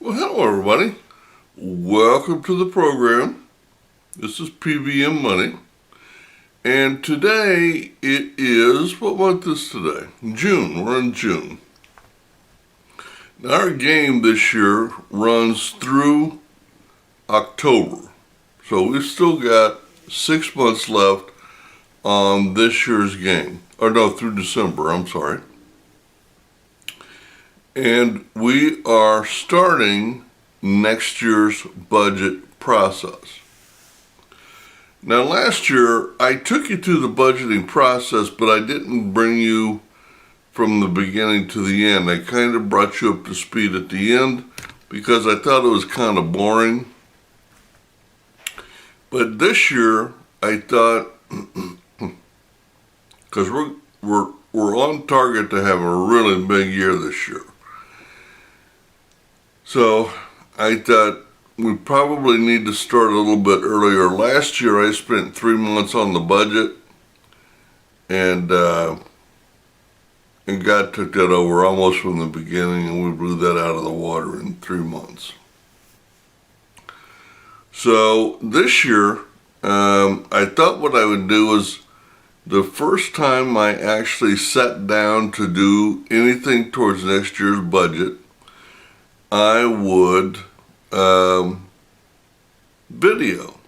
Well, hello everybody. Welcome to the program. This is P.B.M. Money. And today it is, what month is today? June. We're in June. Now our game this year runs through October. So we've still got 6 months left on this year's game. Or no, through December, I'm sorry. And we are starting next year's budget process. Now last year I took you through the budgeting process, but I didn't bring you from the beginning to the end. I kind of brought you up to speed at the end because I thought it was kind of boring. But this year I thought, because we're on target to have a really big year this year. So I thought we probably need to start a little bit earlier. Last year I spent 3 months on the budget, and God took that over almost from the beginning, and we blew that out of the water in 3 months. So this year I thought what I would do is, the first time I actually sat down to do anything towards next year's budget, I would video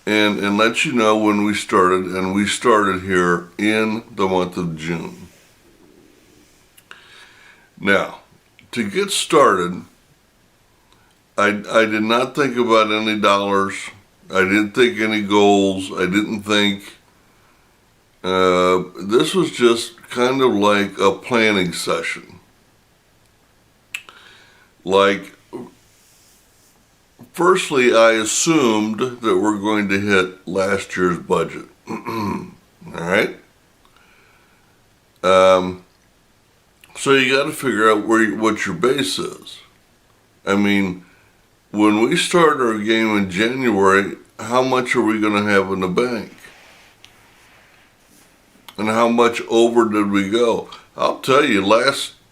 and let you know when we started, and we started here in the month of June. Now, to get started, I did not think about any dollars. I didn't think any goals. I didn't think, this was just kind of like a planning session. Like, firstly, I assumed that we're going to hit last year's budget. All right? So you got to figure out what your base is. I mean, when we start our game in January, how much are we going to have in the bank? And how much over did we go? I'll tell you,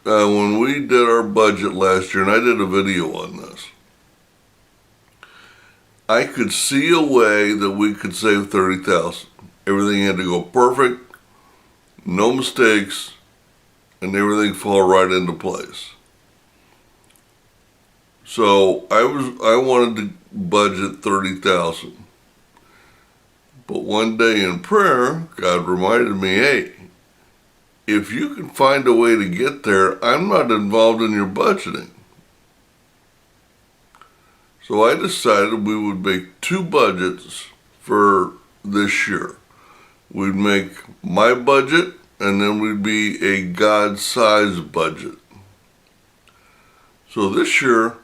when we did our budget last year, and I did a video on this, I could see a way that we could save $30,000. Everything had to go perfect, no mistakes, and everything fall right into place. So I wanted to budget $30,000. But one day in prayer, God reminded me, hey, if you can find a way to get there, I'm not involved in your budgeting. So I decided we would make 2 budgets for this year. We'd make my budget, and then we'd be a God-sized budget. So this year,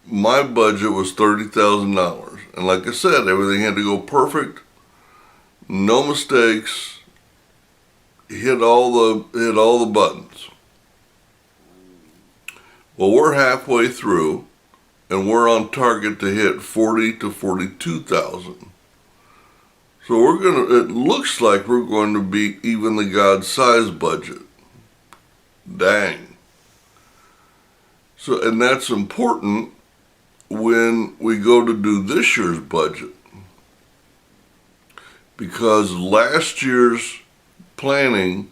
my budget was $30,000. And like I said, everything had to go perfect, no mistakes, hit all the buttons. Well, we're halfway through, and we're on target to hit 40 to 42,000. So it looks like we're going to beat even the God-sized budget. Dang. So, and that's important when we go to do this year's budget, because last year's planning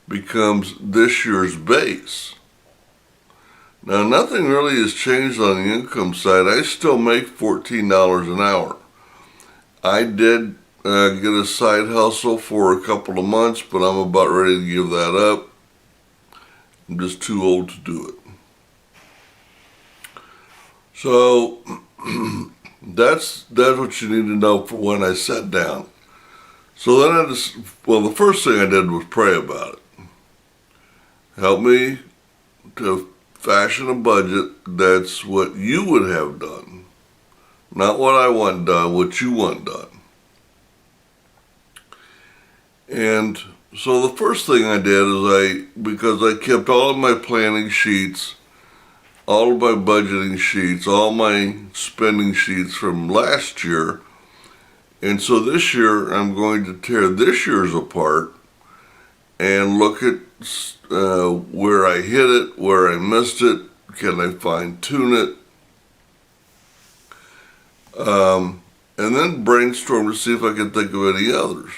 becomes this year's base. Now, nothing really has changed on the income side. I still make $14 an hour. I did get a side hustle for a couple of months, but I'm about ready to give that up. I'm just too old to do it. So that's what you need to know for when I sat down. So then the first thing I did was pray about it. Help me to fashion a budget that's what you would have done. Not what I want done, what you want done. And so the first thing I did is because I kept all of my planning sheets, all of my budgeting sheets, all my spending sheets from last year. And so this year I'm going to tear this year's apart and look at where I hit it, where I missed it, can I fine tune it, and then brainstorm to see if I can think of any others.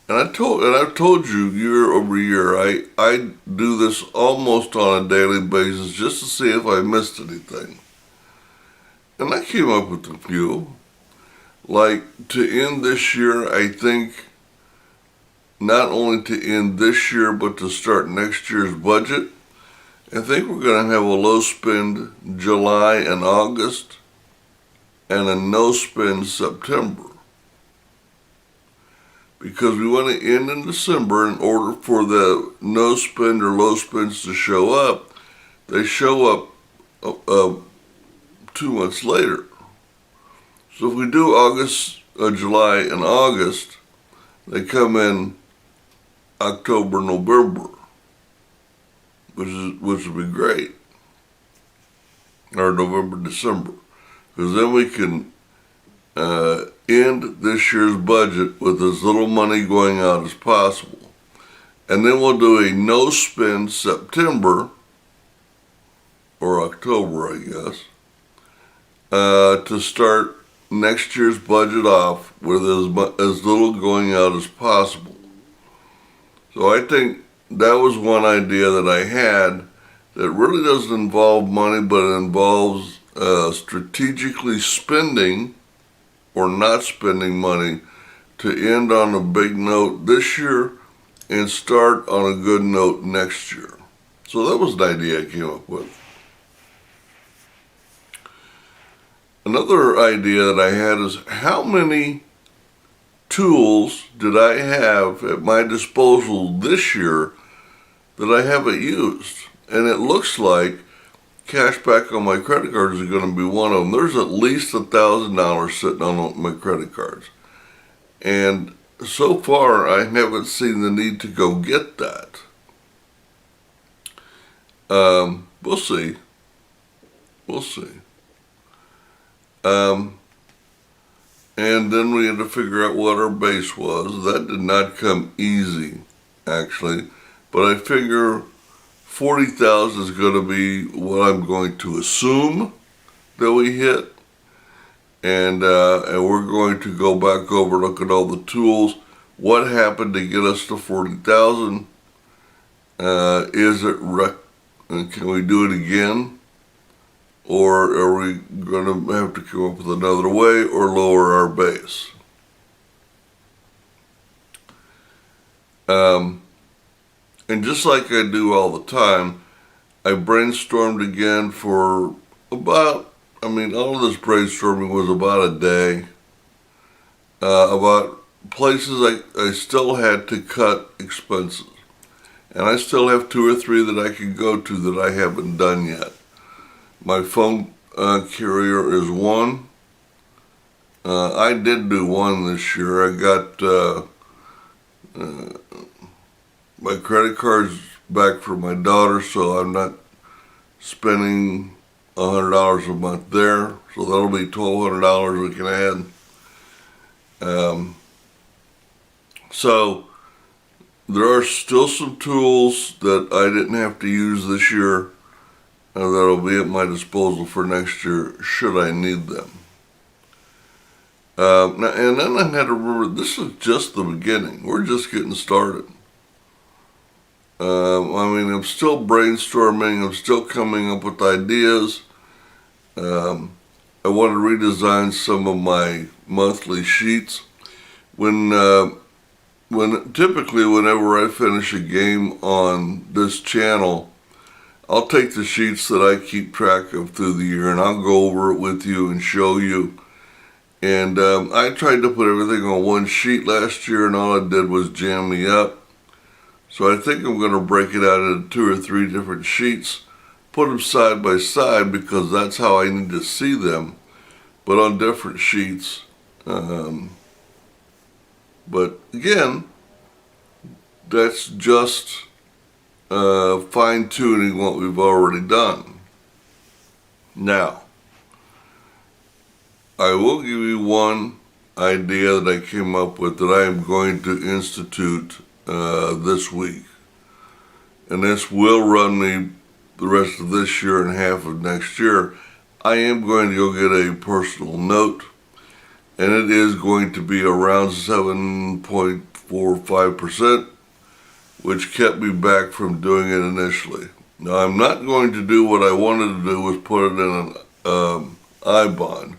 And I've told you year over year, I do this almost on a daily basis just to see if I missed anything. And I came up with a few. Like, to end this year, I think not only to end this year, but to start next year's budget, I think we're going to have a low spend July and August and a no spend September. Because we want to end in December. In order for the no spend or low spends to show up, they show up 2 months later. So if we do August, July, and August, they come in October, November, which would be great, or November, December, because then we can end this year's budget with as little money going out as possible. And then we'll do a no-spend September, or October, I guess, to start next year's budget off with as little going out as possible. So I think that was one idea that I had that really doesn't involve money, but it involves strategically spending or not spending money to end on a big note this year and start on a good note next year. So that was an idea I came up with. Another idea that I had is how many tools did I have at my disposal this year that I haven't used? And it looks like cash back on my credit cards is going to be one of them. There's at least $1,000 sitting on my credit cards. And so far, I haven't seen the need to go get that. We'll see. We'll see. And then we had to figure out what our base was. That did not come easy, actually. But I figure 40,000 is going to be what I'm going to assume that we hit. And we're going to go back over, look at all the tools. What happened to get us to 40,000? Can we do it again? Or are we going to have to come up with another way or lower our base? And just like I do all the time, I brainstormed again for all of this brainstorming was about a day. About places I still had to cut expenses. And I still have 2 or 3 that I can go to that I haven't done yet. My phone carrier is one. I did do one this year. I got my credit cards back for my daughter, so I'm not spending $100 a month there. So that'll be $1,200 we can add. So there are still some tools that I didn't have to use this year that'll be at my disposal for next year should I need them. And then I had to remember, this is just the beginning. We're just getting started. I'm still brainstorming. I'm still coming up with ideas. I want to redesign some of my monthly sheets. Typically whenever I finish a game on this channel, I'll take the sheets that I keep track of through the year and I'll go over it with you and show you. And I tried to put everything on one sheet last year and all it did was jam me up. So I think I'm going to break it out into 2 or 3 different sheets, put them side by side because that's how I need to see them, but on different sheets. But again, that's just fine-tuning what we've already done. Now, I will give you one idea that I came up with that I am going to institute this week. And this will run me the rest of this year and half of next year. I am going to go get a personal note, and it is going to be around 7.45%, which kept me back from doing it initially. Now, I'm not going to do what I wanted to do, was put it in an I-bond,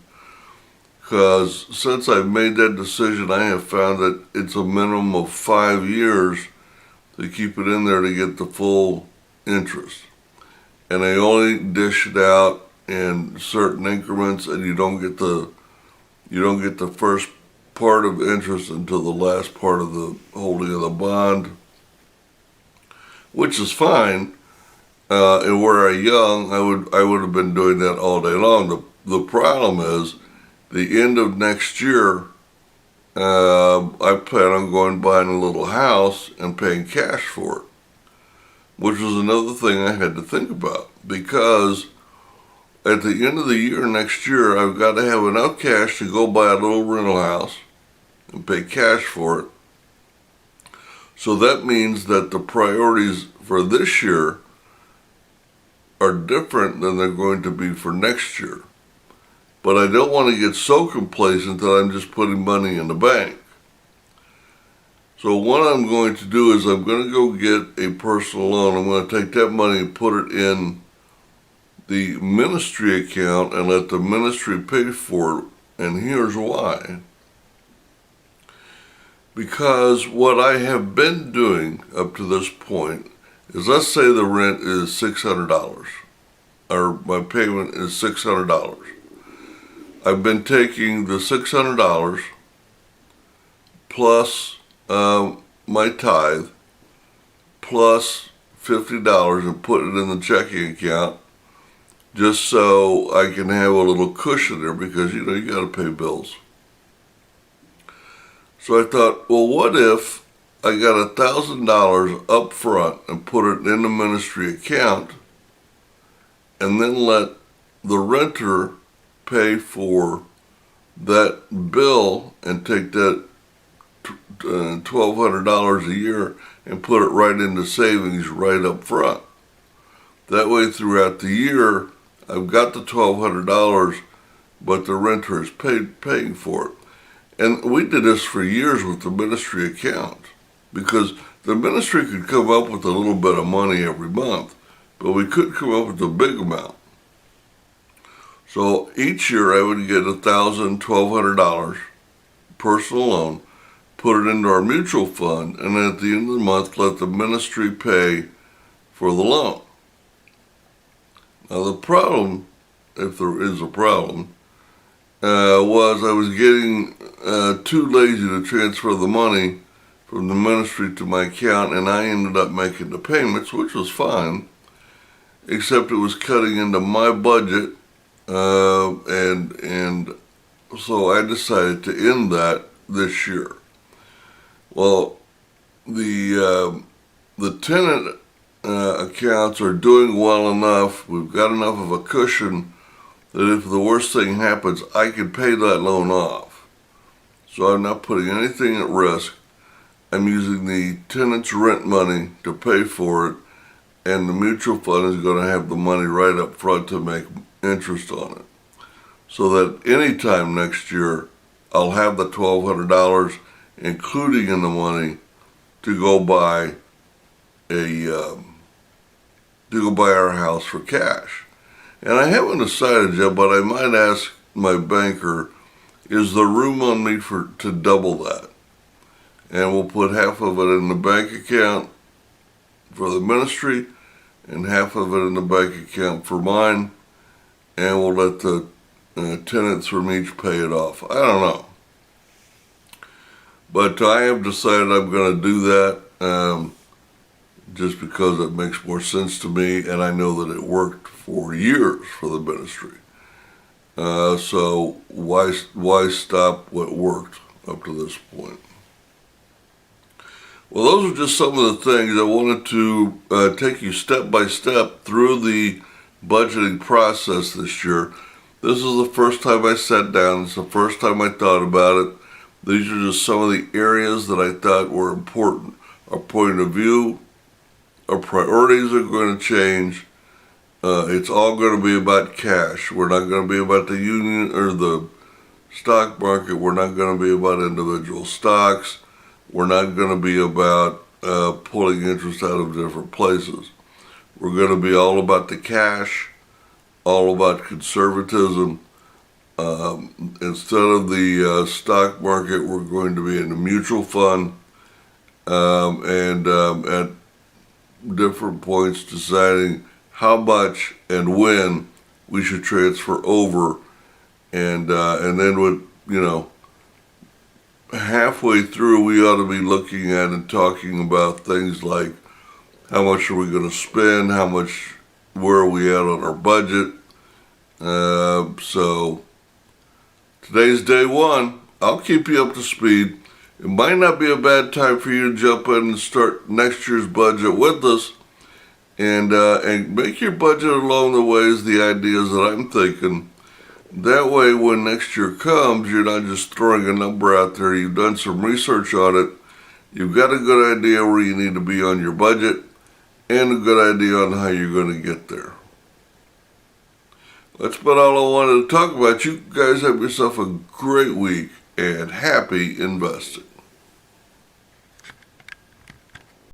because since I've made that decision, I have found that it's a minimum of 5 years to keep it in there to get the full interest. And they only dish it out in certain increments, and you don't get the first part of interest until the last part of the holding of the bond, which is fine. And were I young, I would have been doing that all day long. The problem is, the end of next year, I plan on going buying a little house and paying cash for it, which was another thing I had to think about, because at the end of the year next year, I've got to have enough cash to go buy a little rental house and pay cash for it. So that means that the priorities for this year are different than they're going to be for next year. But I don't want to get so complacent that I'm just putting money in the bank. So what I'm going to do is I'm going to go get a personal loan. I'm going to take that money and put it in the ministry account and let the ministry pay for it. And here's why. Because what I have been doing up to this point is, let's say the rent is $600, or my payment is $600. I've been taking the $600 plus my tithe plus $50 and put it in the checking account, just so I can have a little cushion there, because you got to pay bills. So I thought, well, what if I got $1,000 up front and put it in the ministry account, and then let the renter pay for that bill and take that $1,200 a year and put it right into savings right up front. That way, throughout the year, I've got the $1,200, but the renter is paying for it. And we did this for years with the ministry account, because the ministry could come up with a little bit of money every month, but we couldn't come up with a big amount. So each year I would get $1,000, $1,200 personal loan, put it into our mutual fund, and then at the end of the month let the ministry pay for the loan. Now the problem, if there is a problem, was I was getting too lazy to transfer the money from the ministry to my account, and I ended up making the payments, which was fine, except it was cutting into my budget, and so I decided to end that this year. Well, the tenant accounts are doing well enough. We've got enough of a cushion that if the worst thing happens, I can pay that loan off. So I'm not putting anything at risk. I'm using the tenant's rent money to pay for it, and the mutual fund is going to have the money right up front to make interest on it. So that anytime next year, I'll have the $1,200, including in the money, to go buy our house for cash. And I haven't decided yet, but I might ask my banker, is there room on me to double that? And we'll put half of it in the bank account for the ministry and half of it in the bank account for mine, and we'll let the tenants from each pay it off. I don't know. But I have decided I'm going to do that just because it makes more sense to me, and I know that it worked for years for the ministry. So why stop what worked up to this point? Well, those are just some of the things I wanted to take you step by step through the budgeting process this year. This is the first time I sat down. It's the first time I thought about it. These are just some of the areas that I thought were important. Our point of view, our priorities are going to change. It's all going to be about cash. We're not going to be about the union or the stock market. We're not going to be about individual stocks. We're not going to be about pulling interest out of different places. We're going to be all about the cash, all about conservatism. Instead of the stock market, we're going to be in the mutual fund, and at different points deciding how much and when we should transfer over, and then with, halfway through, we ought to be looking at and talking about things like how much are we going to spend, where are we at on our budget. So today's day one. I'll keep you up to speed. It might not be a bad time for you to jump in and start next year's budget with us, and make your budget along the ways, the ideas that I'm thinking. That way, when next year comes, you're not just throwing a number out there. You've done some research on it. You've got a good idea where you need to be on your budget, and a good idea on how you're going to get there. That's about all I wanted to talk about. You guys have yourself a great week, and happy investing.